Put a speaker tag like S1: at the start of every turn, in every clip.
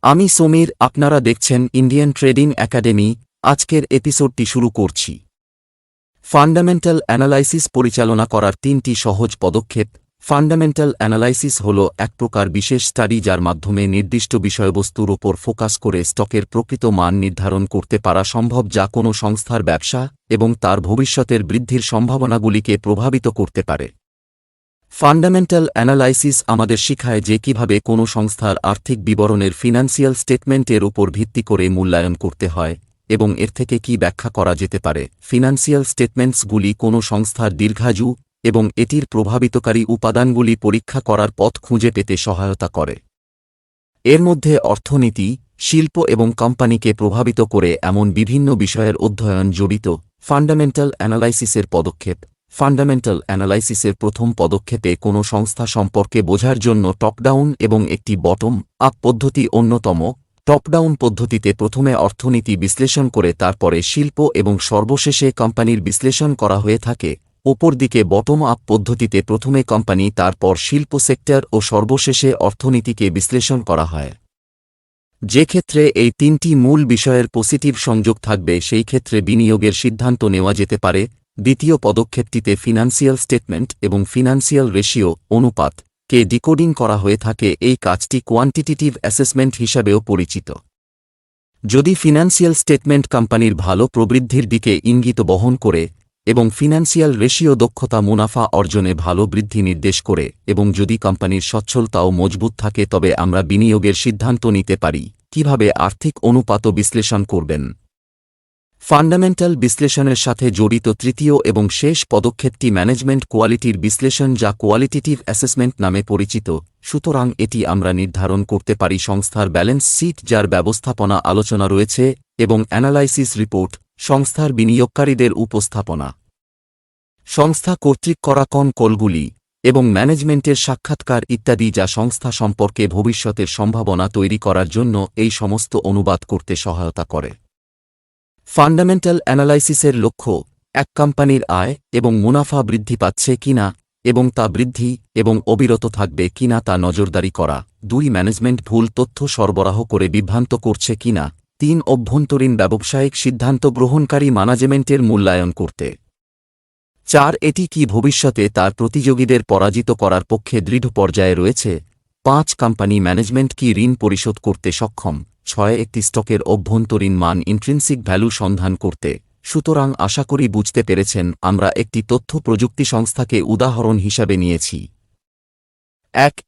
S1: আমি সমীর, আপনারা দেখছেন ইন্ডিয়ান ট্রেডিং একাডেমি। আজকের এপিসোডটি শুরু করছি। ফান্ডামেন্টাল অ্যানালাইসিস পরিচালনা করার 3টি সহজ পদক্ষেপ। ফান্ডামেন্টাল অ্যানালাইসিস হল এক প্রকার বিশেষ স্টাডি যার মাধ্যমে নির্দিষ্ট বিষয়বস্তুর উপর ফোকাস করে স্টকের প্রকৃত মান নির্ধারণ করতে পারা সম্ভব, যা কোনো সংস্থার ব্যবসা এবং তার ভবিষ্যতের বৃদ্ধির সম্ভাবনাগুলিকে প্রভাবিত করতে পারে। ফান্ডামেন্টাল অ্যানালাইসিস আমাদের শিখায় যে কিভাবে কোনো সংস্থার আর্থিক বিবরণের ফিনান্সিয়াল স্টেটমেন্টের উপর ভিত্তি করে মূল্যায়ন করতে হয় এবং এর থেকে কি ব্যাখ্যা করা যেতে পারে। ফিনান্সিয়াল স্টেটমেন্টসগুলি কোনো সংস্থার দীর্ঘায়ু এবং এটির প্রভাবিতকারী উপাদানগুলি পরীক্ষা করার পথ খুঁজে পেতে সহায়তা করে। এর মধ্যে অর্থনীতি, শিল্প এবং কোম্পানিকে প্রভাবিত করে এমন বিভিন্ন বিষয়ের অধ্যয়ন জড়িত। ফান্ডামেন্টাল অ্যানালাইসিসের পদক্ষেপ। ফান্ডামেন্টাল অ্যানালাইসিসের প্রথম পদক্ষেপে কোনো সংস্থা সম্পর্কে বোঝার জন্য টপ ডাউন এবং একটি বটম আপ পদ্ধতি অন্যতম। টপ ডাউন পদ্ধতিতে প্রথমে অর্থনীতি বিশ্লেষণ করে তারপরে শিল্প এবং সর্বশেষে কোম্পানির বিশ্লেষণ করা হয়ে থাকে। অপরদিকে বটম আপ পদ্ধতিতে প্রথমে কোম্পানি, তারপর শিল্প সেক্টর ও সর্বশেষে অর্থনীতিকে বিশ্লেষণ করা হয়। যে ক্ষেত্রে এই 3টি মূল বিষয়ের পজিটিভ সংযোগ থাকবে সেই ক্ষেত্রে বিনিয়োগের সিদ্ধান্ত নেওয়া যেতে পারে। দ্বিতীয় পদক্ষেপটিতে ফিনান্সিয়াল স্টেটমেন্ট এবং ফিনান্সিয়াল রেশিও অনুপাতকে ডিকোডিং করা হয়ে থাকে। এই কাজটি কোয়ান্টিটেটিভ অ্যাসেসমেন্ট হিসাবেও পরিচিত। যদি ফিনান্সিয়াল স্টেটমেন্ট কোম্পানির ভালো প্রবৃদ্ধির দিকে ইঙ্গিত বহন করে এবং ফিনান্সিয়াল রেশিও দক্ষতা মুনাফা অর্জনে ভালো বৃদ্ধি নির্দেশ করে এবং যদি কোম্পানির সচ্ছলতাও মজবুত থাকে, তবে আমরা বিনিয়োগের সিদ্ধান্ত নিতে পারি। কিভাবে আর্থিক অনুপাতও বিশ্লেষণ করবেন? ফান্ডামেন্টাল বিশ্লেষণের সাথে জড়িত তৃতীয় এবং শেষ পদক্ষেপটি ম্যানেজমেন্ট কোয়ালিটির বিশ্লেষণ, যা কোয়ালিটেটিভ অ্যাসেসমেন্ট নামে পরিচিত। সুতরাং এটি আমরা নির্ধারণ করতে পারি সংস্থার ব্যালেন্স শিট, যার ব্যবস্থাপনা আলোচনা রয়েছে, এবং অ্যানালাইসিস রিপোর্ট, সংস্থার বিনিয়োগকারীদের উপস্থাপনা, সংস্থা কর্তৃক করা কলগুলি এবং ম্যানেজমেন্টের সাক্ষাৎকার ইত্যাদি, যা সংস্থা সম্পর্কে ভবিষ্যতের সম্ভাবনা তৈরি করার জন্য এই সমস্ত অনুবাদ করতে সহায়তা করে। ফান্ডামেন্টাল অ্যানালাইসিসের লক্ষ্য এক কোম্পানির আয় এবং মুনাফা বৃদ্ধি পাচ্ছে কিনা এবং তা বৃদ্ধি এবং অবিরত থাকবে কিনা তা নজরদারি করা। 2 ম্যানেজমেন্ট ভুল তথ্য সরবরাহ করে বিভ্রান্ত করছে কিনা। 3 অভ্যন্তরীণ ব্যবসায়িক সিদ্ধান্ত গ্রহণকারী ম্যানেজমেন্টের মূল্যায়ন করতে। 4 এটি কি ভবিষ্যতে তার প্রতিযোগীদের পরাজিত করার পক্ষে দৃঢ় পর্যায়ে রয়েছে। 5 কোম্পানি ম্যানেজমেন্ট কি ঋণ পরিশোধ করতে সক্ষম। 6 একটি স্টকের অভ্যন্তরীণ মান ইন্ট্রিনসিক ভ্যালু সন্ধান করতে। সুতরাং আশা করি বুঝতে পেরেছেন, আমরা একটি তথ্য প্রযুক্তি সংস্থাকে উদাহরণ হিসাবে নিয়েছি।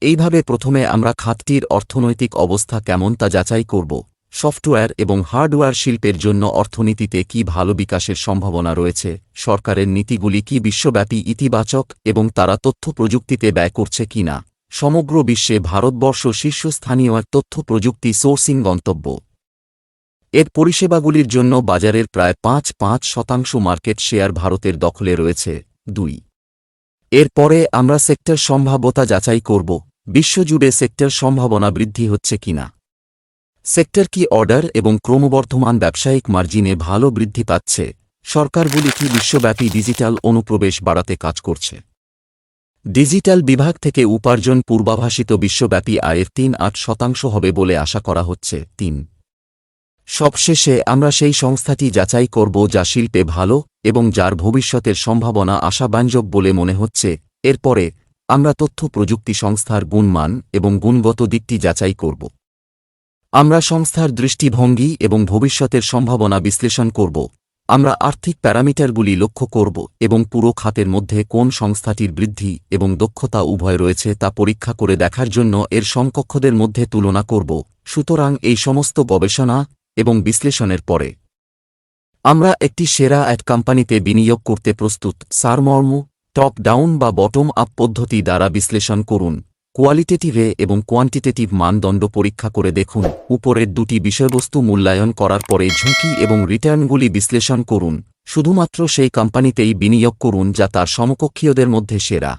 S1: এইভাবে প্রথমে আমরা খাতটির অর্থনৈতিক অবস্থা কেমন তা যাচাই করব। সফটওয়্যার এবং হার্ডওয়্যার শিল্পের জন্য অর্থনীতিতে কি ভালো বিকাশের সম্ভাবনা রয়েছে। সরকারের নীতিগুলি কি বিশ্বব্যাপী ইতিবাচক এবং তারা তথ্য প্রযুক্তিতে ব্যয় করছে কিনা। সমগ্র বিশ্বে ভারতবর্ষ শীর্ষস্থানীয় এক তথ্য প্রযুক্তি সোর্সিং গন্তব্য। এর পরিষেবাগুলির জন্য বাজারের প্রায় 5% মার্কেট শেয়ার ভারতের দখলে রয়েছে। 2 এর পরে আমরা সেক্টর সম্ভাব্যতা যাচাই করব। বিশ্বজুড়ে সেক্টর সম্ভাবনা বৃদ্ধি হচ্ছে কিনা। সেক্টর কি অর্ডার এবং ক্রমবর্ধমান ব্যবসায়িক মার্জিনে ভালো বৃদ্ধি পাচ্ছে। সরকারগুলি কি বিশ্বব্যাপী ডিজিটাল অনুপ্রবেশ বাড়াতে কাজ করছে। ডিজিটাল বিভাগ থেকে উপার্জন পূর্বাভাসিত বিশ্বব্যাপী আয়ের 3.8% হবে বলে আশা করা হচ্ছে। 3 সবশেষে আমরা সেই সংস্থাটি যাচাই করব যা শিল্পে ভালো এবং যার ভবিষ্যতের সম্ভাবনা আশাব্যঞ্জক বলে মনে হচ্ছে। এরপরে আমরা তথ্য প্রযুক্তি সংস্থার গুণমান এবং গুণগত দিকটি যাচাই করব। আমরা সংস্থার দৃষ্টিভঙ্গি এবং ভবিষ্যতের সম্ভাবনা বিশ্লেষণ করব। আমরা আর্থিক প্যারামিটারগুলি লক্ষ্য করব এবং পুরো খাতের মধ্যে কোন সংস্থাটির বৃদ্ধি এবং দক্ষতা উভয় রয়েছে তা পরীক্ষা করে দেখার জন্য এর সমকক্ষদের মধ্যে তুলনা করব। সুতরাং এই সমস্ত গবেষণা এবং বিশ্লেষণের পরে আমরা একটি সেরা কোম্পানিতে বিনিয়োগ করতে প্রস্তুত। সারমর্ম টপ ডাউন বা বটম আপ পদ্ধতি দ্বারা বিশ্লেষণ করুন। কোয়ালিটেটিভে এবং কোয়ান্টিটেটিভ মানদণ্ড পরীক্ষা করে দেখুন। উপরের 2টি বিষয়বস্তু মূল্যায়ন করার পরে ঝুঁকি এবং রিটার্নগুলি বিশ্লেষণ করুন। শুধুমাত্র সেই কোম্পানিতেই বিনিয়োগ করুন যা তার সমকক্ষীয়দের মধ্যে সেরা।